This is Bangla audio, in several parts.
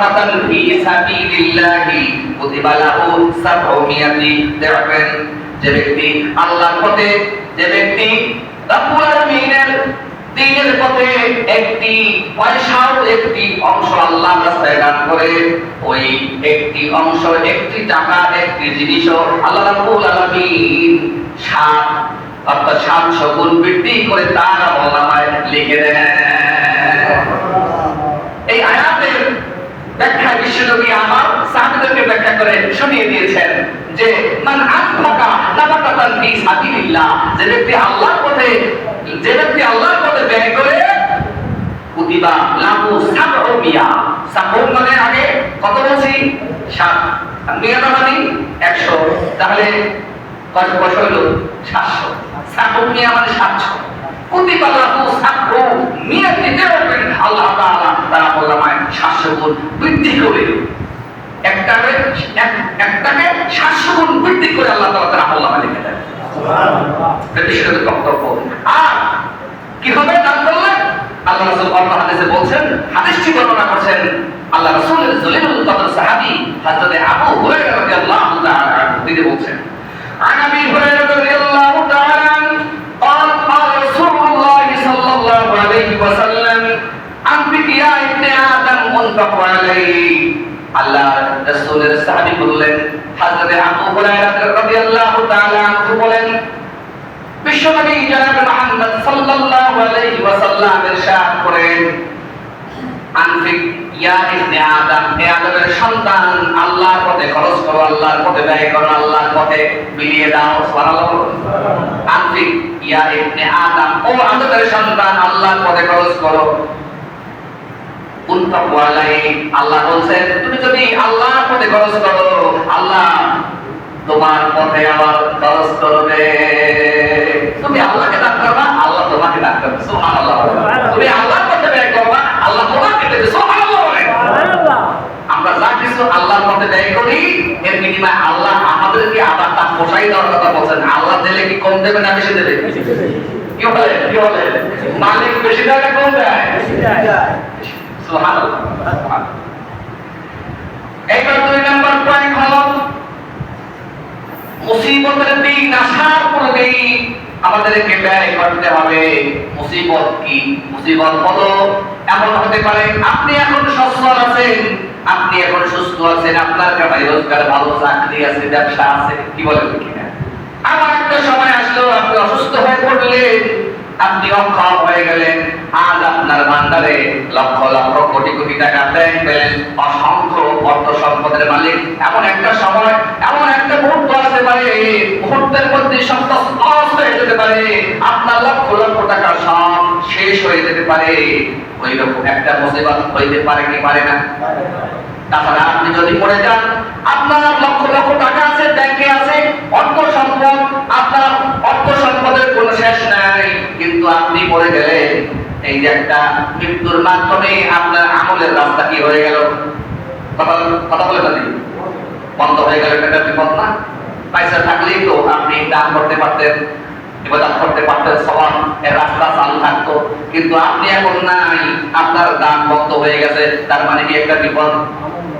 নাফাকাতান ফি সাবিলিল্লাহি কুতিবা লাহু 700 দিরহাম। যে ব্যক্তি আল্লাহর পথে, যে ব্যক্তি রাব্বুল আলামিনের দ্বীনের পথে একটি পয়সার একটি অংশ আল্লাহর রাস্তায় দান করে, ওই একটি অংশ, একটি টাকা, একটি জিনিসও আল্লাহ রাব্বুল আলামিন 700 গুণ বৃদ্ধি করে তার আমলনামায় লিখে দেন। এই আয়াতের ব্যাখ্যা বিশ্বনবী আমার সাহাবাদেরকে ব্যাখ্যা করে শুনিয়ে দিয়েছেন যে মান আনফাকা নাফাকাতান ফি সাবিলিল্লাহ, যে ব্যক্তি আল্লাহর পথে, যে ব্যক্তি আল্লাহর পথে ব্যয় করে, কুতিবা লাহু 700 সাবুন মানে আগে কত বলছি 7, মিয়াটা মানে 100, তাহলে কত কত হলো 700, সাবুন মিয়া মানে 700, কুতিবা লাহু 700 দিরহাম। আল্লাহ তাআলা তার আমলনামায় 700 গুণ বৃদ্ধি করে, একটাকে 700 গুণ বৃদ্ধি করে আল্লাহ তাআলা তার আমলনামায় লিখে দেন। সুবহানাল্লাহ। এটা বক্তব্য। আর কি হবে দান করলে? আল্লাহ রাসূল অন্য হাদিসে বলছেন, হাদিসটি বর্ণনা করছেন আল্লাহ রাসূলের জলিলুল কদর সাহাবী হযরত আবু হুরায়রা রাদিয়াল্লাহু তাআলা আনহু, তিনি বলছেন, আন আবি হুরায়রা রাদিয়াল্লাহু তাআলা আনহু قال قال رسول الله صلى الله عليه وسلم أنفق يا ابن آدم أنفق عليه। আল্লাহ রাসূলের সাহাবী বললেন, হযরত আবু হুরায়রা রাদিয়াল্লাহু তাআলা আনহু বলেন, বিশ্বনবী জনাব মুহাম্মদ সাল্লাল্লাহু আলাইহি ওয়াসাল্লাম ইরশাদ করেন, আনফিক ইয়া ইবনে আদম, হে আদমের সন্তান, আল্লাহর পথে খরচ করো, আল্লাহর পথে ব্যয় করো, আল্লাহর পথে বিলিয়ে দাও। সুবহানাল্লাহ। আনফিক ইয়া ইবনে আদম, ও আদমের সন্তান, আল্লাহর পথে খরচ করো। উনফাক আলাইহি, আল্লাহ বলছেন তুমি যদি আল্লাহর পথে খরচ করো, আল্লাহ তোমার পথে আবার খরচ করবে। তুমি আল্লাহকে দান করবা, আল্লাহ তোমাকে দান করবে। সুবহানাল্লাহ। তুমি আল্লাহর পথে ব্যয় করবা, আল্লাহ তোমাকে দেবে। সুবহানাল্লাহ। আমরা যা কিছু আল্লাহর পথে ব্যয় করি, এর বিনিময়ে আল্লাহ আমাদেরকে আবার তা পোষাই দেওয়ার কথা বলেন। আল্লাহ দিলে কি কম দেবে না বেশি দেবে? কি বলে? কি বলে? মালিক বেশি দেয় না কম দেয়? সুবহানাল্লাহ। এইবার 2 নম্বর পয়েন্ট হলো, মুসিবতের দিন আসার পূর্বেই আমাদেরকে ব্যয় করতে হবে। মুসিবত কি? মুসিবত হলো এমন হতে পারে আপনি এখন সচ্ছল আছেন, আপনি এখন সুস্থ আছেন, আপনার কামাই রোজগার ভালো, চাকরি আছে, ব্যবসা আছে, কি বলেন কিনা? আবার একটা সময় আসলো আপনি অসুস্থ হয়ে পড়লেন, আপনি অক্ষম হয়ে গেলেন, আজ আপনার ভান্ডারে লক্ষ লক্ষ কোটি কোটি টাকা ব্যাংক ব্যালেন্স, অসংখ্য অর্থ সম্পদের মালিক। এমন একটা সময়, এমন একটা মুহূর্ত আসতে পারে, মুহূর্তের মধ্যে সব লস হয়ে যেতে পারে, আপনার লক্ষ লক্ষ টাকা সব শেষ হয়ে যেতে পারে। ওই রকম একটা মুসিবত হইতে পারে কি পারে না? তাছাড়া আপনি যদি মরে যান, আপনার লক্ষ লক্ষ টাকা আছে, ব্যাংকে আছে, অর্থ সম্পদ, আপনার অর্থ সম্পদের কোনো শেষ নাই, কিন্তু আপনি মরে গেলেন, এই যে একটা মৃত্যুর মাধ্যমে আপনার আমলের রাস্তা কি হয়ে গেল? কথা বলে না, বন্ধ হয়ে গেল। এটা বিপদ না? পয়সা থাকলেই তো আপনি দান করতে পারতেন, ইবাদত করতে পারতেন, সওয়াব এর রাস্তা চালু থাকতো, কিন্তু আপনি এখন নাই, আপনার দান বন্ধ হয়ে গেছে। তার মানে কি একটা বিপদ?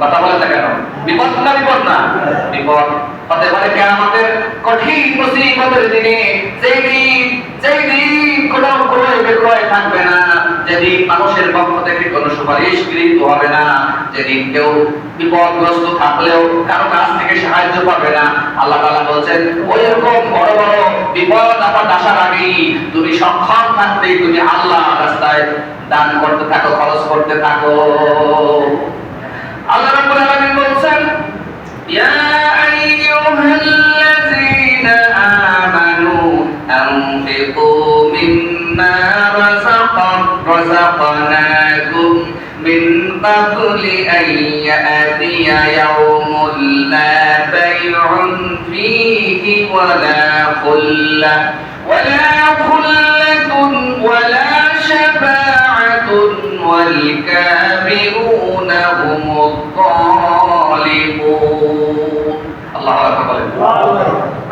কথা বলে না কেন? বিপদ না বিপদ না? বিপদ হতে পারে কিয়ামতের কঠিন মুসিবতের দিনে, যেই দিন কোনো ক্রয় বিক্রয় থাকবে না, যেদিন মানুষের পক্ষ থেকে কোনো সুপারিশ গৃহীত হবে না, যেদিন কেউ বিপদগ্রস্ত থাকলেও কারো কাছ থেকে সাহায্য পাবে না। আল্লাহ তাআলা বলছেন, ওইরকম বড় বড় বিপদ আপদ আসার আগেই তুমি সক্ষম থাকতে তুমি আল্লাহ রাস্তায় দান করতে থাকো, খরচ করতে থাকো। আল্লাহ রাব্বুল আলামিন বলছেন, ইয়া আইয়ুহাল্লাযীনা আমানু আনফিকু মিম্মা রাযাকনাকুম মিন ক্বাবলি আন ইয়াতিয়া ইয়াওমুল লা বাই'উন ফীহি ওয়ালা খুল্লাতুন ওয়ালা শাফাআতুন ওয়াল কাফিরুনা হুমুয যালিমুন। আল্লাহু আকবার।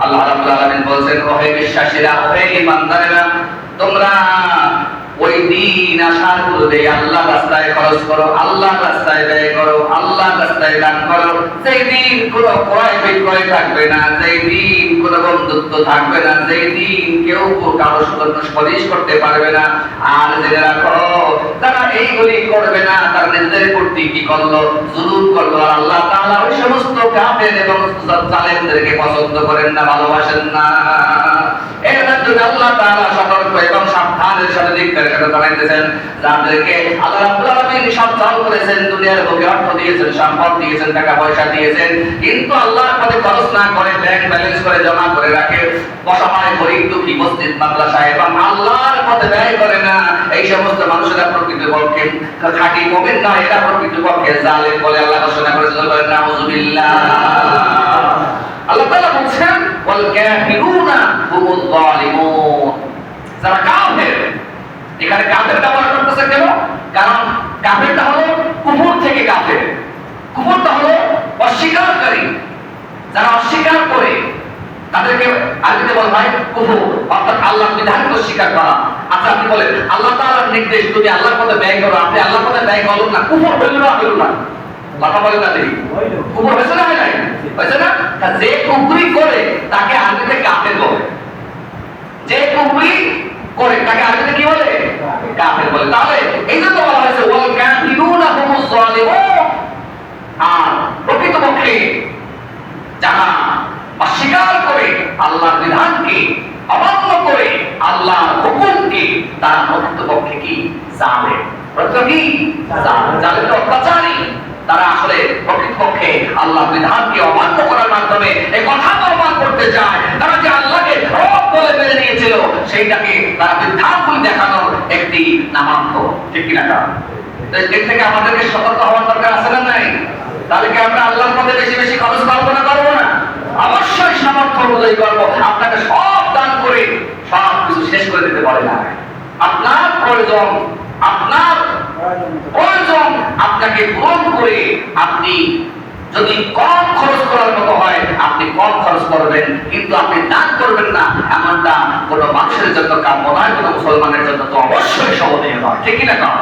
আল্লাহ রাব্বুল আলামিন বলেন, ওহে বিশ্বাসীরা, ওহে ঈমানদারেরা, তোমরা ওই দিন আসার পূর্বে আল্লাহ রাস্তায় খরচ করো, আল্লাহ রাস্তায় ব্যয় করো, আল্লাহ রাস্তায় দান করো। সেই দিন কোনো ক্রয় বিক্রয় থাকবে না, সেই দিন কোনো বন্ধুত্ব থাকবে না, সেই দিন কেউ কারো সাথে সুপারিশ করতে পারবে না। আর জেনে রাখো, তারা এইগুলি করবে না, তারা নিজেদের প্রতি কি করলো? জুলুম করলো। আর আল্লাহ তাআলা ওই সমস্ত কাফের এবং জালেমদেরকে পছন্দ করেন না, ভালোবাসেন না। এর জন্য আল্লাহ তাআলা সতর্ক এবং সাবধানের সাথে দিকটার সাথে জানাইতেছেন, যাদেরকে আল্লাহ রাব্বুল আলামিন সচ্ছল করেছেন, দুনিয়ার বুকে অর্থ দিয়েছেন, সম্পদ দিয়েছেন, টাকা পয়সা দিয়েছেন, কিন্তু আল্লাহর পথে খরচ না করে ব্যাংক ব্যালেন্স করে জমা করে রাখে, অসহায় গরিব দুঃখী মসজিদ মাদ্রাসা এবং আল্লাহর পথে ব্যয় করে না, এই সমস্ত মানুষেরা প্রকৃতপক্ষে খাঁটি মুমিন নয়, এরা প্রকৃতপক্ষে জালেম বলে আল্লাহ ঘোষণা করেছেন। নাউযুবিল্লাহ। আল্লাহ তাআলা বলছেন, ওয়াল কাফিরুনা হুমুল যালিমুন। যারা কাফের, এখানে কাফের ব্যবহার করতেছে কেন? কারণ কাফেরটা হলো কুফর থেকে কাফের, কুফরটা হলো অস্বীকারকারী। যারা অস্বীকার করে তাদেরকে আরবিতে বলা হয় কুফর, অর্থাৎ আল্লাহর বিধানকে অস্বীকার করা। আচ্ছা, আপনি বলেন আল্লাহ তাআলার নির্দেশ তুমি আল্লাহর পথে ব্যয় করো, আপনি আল্লাহর পথে ব্যয় করলেন না, কুফর হইল না? হইল না? কথা বলেন না দেখি, কুফর হয়েছে না? হয় নাই? হয়েছে না? যে কুফরি করে তাকে আরবিতে কাফের বলে, যে কুফরি করে তাকে আরবিতে কি বলে? কাফের বলে। তাহলে এই জন্য বলা হয়েছে ওয়াল কাফিরুনা হুমুজ যালিমুন। আর প্রকৃতপক্ষে যারা অস্বীকার করে আল্লাহর বিধানকে, অমান্য করে আল্লাহর হুকুমকে, তারা প্রকৃতপক্ষে কি? জালেম। প্রকৃতপক্ষে কি? জালেম, অত্যাচারী। তারা আসলে প্রকৃতপক্ষে আল্লাহর বিধানকে অমান্য করার মাধ্যমে এই কথা প্রমাণ করতে চায় তারা যে আল্লাহকে রব বলে মেনে নিয়েছিল, সেইটাকে তারা বিধানগুলি দেখানোর একটি নামাঙ্ক। ঠিক কিনা? এর থেকে আমাদেরকে সতর্ক হওয়ার দরকার আছে না নাই? তাহলে কি আমরা আল্লাহর পথে বেশি বেশি খরচ করবো না করবো না? অবশ্যই সামর্থ্য অনুযায়ী করবো। আপনাকে সব দান করে সব কিছু শেষ করে দিতে পারে না। আপনার প্রয়োজন, আপনার প্রয়োজন আপনাকে পূরণ করে আপনি যদি কম খরচ করার মতো হয় আপনি কম খরচ করবেন, কিন্তু আপনি দান করবেন না, এমনটা কোনো মানুষের জন্য কাম্য নয়, কোনো মুসলমানের জন্য তো অবশ্যই শোভনীয় নয়। ঠিক কিনা? কাম।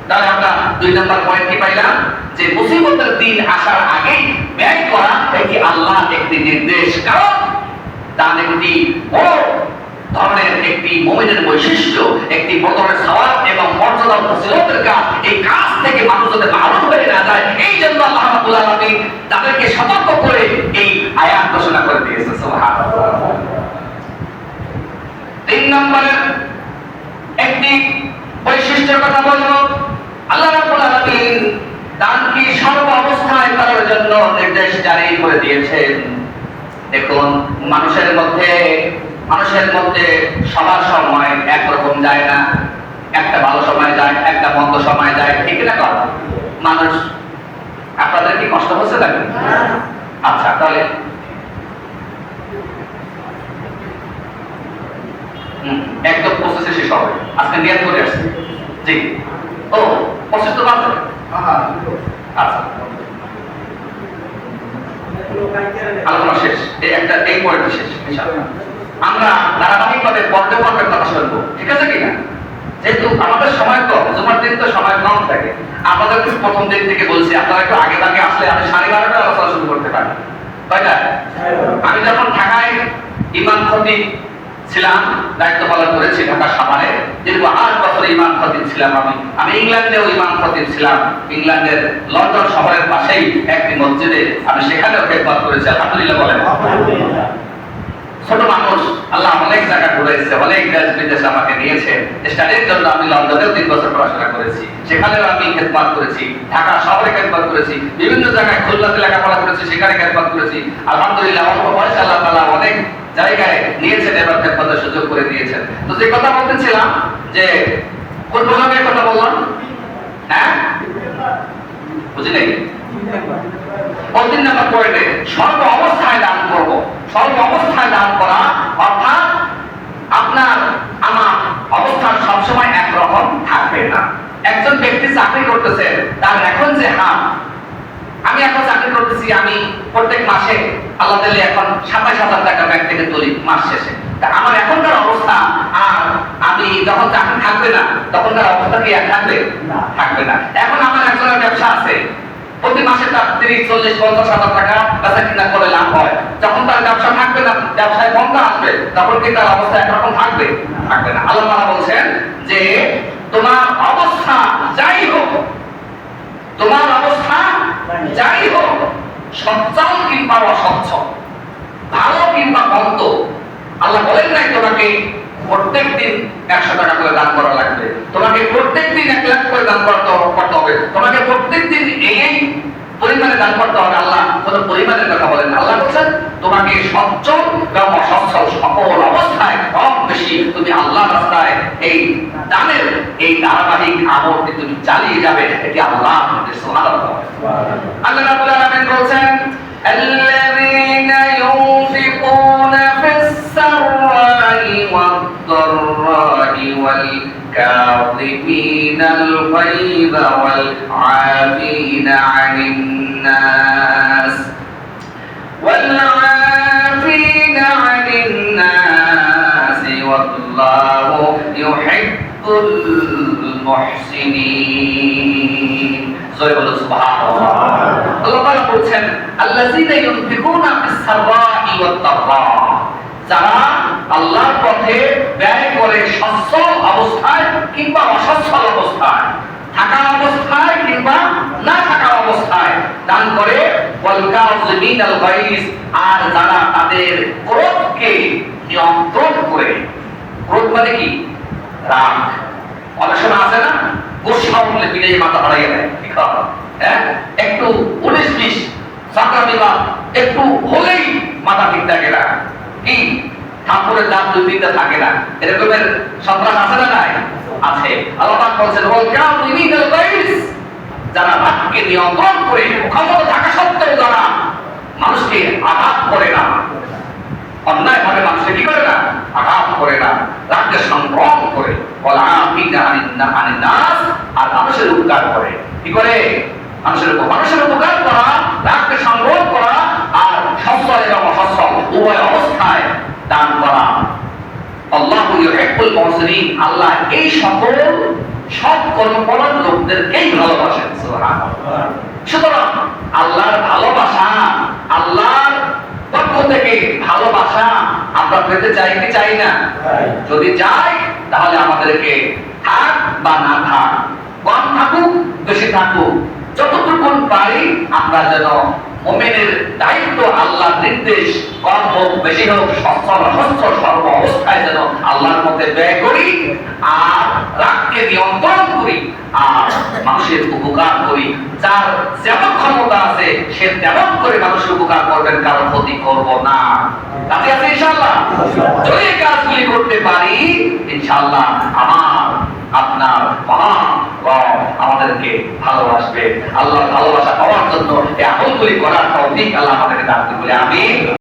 তাহলে আমরা 2 নম্বর পয়েন্ট কি পাইলাম? যে মুসিবতের দিন আসার আগেই ব্যয় করা এটি আল্লাহর একটি নির্দেশ। কারণ দান একটি বড় ধরনের একটি মুমিনের বৈশিষ্ট্য, একটি বদরের সওয়াব এবং মর্যাদা ফজিলতের কাজ। এই কাজ থেকে মানুষ যাতে মারুফ হয়ে না যায়, এই জন্য আল্লাহ রাব্বুল আলামিন তাদেরকে সতর্ক করে এই আয়াত ঘোষণা করে দিয়েছেন। সুবহানাল্লাহ। 3 নম্বরের একটি বৈশিষ্ট্যের কথা বলবো। আল্লাহ রাব্বুল আলামিন দানকে সর্ব অবস্থায় করার জন্য নির্দেশ জারি করে দিয়েছেন। দেখুন, মানুষের মধ্যে সবার সময় একরকম যায় না। একটা ভালো সময় যায়, একটা মন্দ সময় যায়। ঠিক না? কথা মানুষ, আপনাদের কি কষ্ট হচ্ছে নাকি? আচ্ছা, তাহলে একদম প্রসেসে শেষ হবে। আজকে নিয়ত করে আসছি। জি, ও প্রসেস তো বাদ। আচ্ছা, আলোচনা শেষ। এই পয়েন্ট শেষ। আমরা ধারাবাহিকভাবে পর্বে কথা শুনবো। ঠিক আছে কিনা? যেহেতু আমাদের সময় কম, জুমার দিন তো সময় কম থাকে, আমাদের প্রথম দিন থেকে বলছি আপনারা একটু আগে ভাগে আসলে আমি 12:30টায় আলোচনা শুরু করতে পারি। কয়টা? আমি যখন ঢাকায় ইমাম খতিব ছিলাম, দায়িত্ব পালন করেছি ঢাকা সাভারে, দীর্ঘ 8 বছর ইমাম খতিব ছিলাম। আমি ইংল্যান্ডেও ইমাম খতিব ছিলাম। ইংল্যান্ডের লন্ডন শহরের পাশেই একটি মসজিদে আমি সেখানেও খেদমত করেছি। আলহামদুলিল্লাহ বলেন। ছোট মানুষ, আল্লাহ অনেক জায়গা ঘুরেছে, অনেক দেশ বিদেশ আমাকে নিয়েছে। স্টাডির জন্য আমি লন্ডনেও 3 বছর পড়াশোনা করেছি, সেখানেও আমি খেদমত করেছি। ঢাকা শহরে খেদমত করেছি, বিভিন্ন জায়গায় খুলনাতে লেখাপড়া করেছি, সেখানে খেদমত করেছি। আলহামদুলিল্লাহ অল্প বয়সে আল্লাহ তাআলা অনেক জায়গায় নিয়েছেন এবং খেদমতের সুযোগ করে দিয়েছেন। তো যে কথা বলতেছিলাম, যে কোন প্রসঙ্গের কথা বললাম? হ্যাঁ, বুঝি নাই। 3 নম্বর পয়েন্টে সর্ব অবস্থায় দান করব। সর্ব অবস্থায় দান করা অর্থাৎ আপনার আমার অবস্থান সবসময় একরকম থাকবে না। একজন ব্যক্তি চাকরি করতেছে, তার এখন যে আমি এখন চাকরি করতেছি, আমি প্রত্যেক মাসে আল্লাহ দিলে এখন 27,000 টাকা ব্যাংক থেকে তুলি মাস শেষে। তা আমার এখনকার অবস্থা আর আমি যখন চাকরি থাকবে না তখনকার অবস্থা কি এক থাকবে? থাকবে না। এখন আমার একজনের ব্যবসা আছে, প্রতি মাসে তার 30, 40, 50 হাজার টাকা বেচা কিনা করে লাভ হয়। যখন তার ব্যবসা থাকবে না, ব্যবসায় বন্ধ আসবে, তখন কি তার অবস্থা একরকম থাকবে? থাকবে না। আল্লাহ তাআলা বলছেন যে তোমার অবস্থা যাই হোক, তোমার অবস্থা যাই হোক, সচ্ছল কিংবা অসচ্ছল, ভালো কিংবা মন্দ, আল্লাহ বলেন নাই তোমাকে প্রত্যেকদিন 100 টাকা করে দান করা লাগবে, তোমাকে প্রত্যেকদিন 1 লাখ করে দান করতে হবে, তোমাকে প্রত্যেকদিন এই পরিমাণে দান করতে হবে। আল্লাহ কোন পরিমাণের কথা বলেন? আল্লাহ বলেন তোমাকে সচ্ছল এবং অসচ্ছল সকল অবস্থায় কম বেশি তুমি আল্লাহর রাস্তায় এই দানের এই ধারাবাহিক আমলটি তুমি চালিয়ে যাবে। এটি আল্লাহর নির্দেশ। সুবহানাল্লাহ। আল্লাহ রাব্বুল আলামিন বলেন الذين ينفقون في السراء والضراء والكاظمين الغيظ والعافين عن الناس والله يحب المحسنين। সুবহানাল্লাহ। আল্লাহ তাআলা বলেন আল্লাযীনা ইউনফিকুনা ফিস-সাররা'i ওয়াদ-দাররা, যারা আল্লাহর পথে ব্যয় করে সচ্ছল অবস্থায় কিংবা অসচ্ছল অবস্থায়, থাকা অবস্থায় কিংবা না থাকা অবস্থায় দান করে, ওয়াল কাযিমিনাল গায়জ, আর যারা তাদের ক্রোধকে নিয়ন্ত্রণ করে। ক্রোধ মানে কি? রাগ। অনেক সময় আছে না, গোসা উঠলে পিঠে মাথা বাড়াইয়া দেয়, কি কথা? হ্যাঁ, একটু 19-20 সাকরামি বা একটু হলেই মাথা ঠিক থাকে না, কি ঠাকুরের দাঁত 2-3টা থাকে না, এরকমের সন্ত্রাস আছে না? নাই, আছে। আল্লাহ পাক বলেন ওয়াল কাযিমিনাল গায়জ, যারা রাগকে নিয়ন্ত্রণ করে, ক্ষমতা থাকা সত্ত্বেও যারা মানুষকে আঘাত করে না, অন্যায় ভাবে মানুষকে কি করে না, আঘাত করে না, রাগকে সংগ্রাম করে, ওয়ালাফিনা আনিন নাস, আর মানুষের উপকার করে। কি করে? মানুষের উপকার করা, রাগকে সংগ্রাম করা, আর সচ্ছল এবং অসচ্ছল উভয় অবস্থায় দান করা। আল্লাহু ইউহিব্বুল মুহসিনিন, আল্লাহ এই সকল সৎ কর্মপরায়ণ লোকদেরকেই ভালোবাসেন। সুবহানাল্লাহ। সুতরাং আল্লাহর ভালোবাসা, আল্লাহর পক্ষ থেকে ভালোবাসা আমরা পেতে চাই কি চাই না? যদি চাই তাহলে আমাদেরকে থাক বা না থাক, কম থাকুক বেশি থাকুক, যতটুকু পারি আমরা যেন মুমিনের দায়িত্ব, আল্লাহর নির্দেশ, কম হোক বেশি হোক, সচ্ছল অসচ্ছল সর্ব অবস্থায় যেন আল্লাহর মধ্যে ব্যয় করি, আর রাগকে নিয়ন্ত্রণ করি, আর মানুষের উপকার করি। যার যেমন ক্ষমতা আছে সে তেমন করে মানুষের উপকার করবেন, কারো ক্ষতি করব না। কাজে আছে ইনশাআল্লাহ। যদি এই কাজগুলি করতে পারি, ইনশাআল্লাহ আমার আপনার মহান রব আমাদেরকে ভালোবাসবে। আল্লাহর ভালোবাসা পাওয়ার জন্য এই আমলগুলি করার তৌফিক আল্লাহ আমাদেরকে দান করুন। আমিন।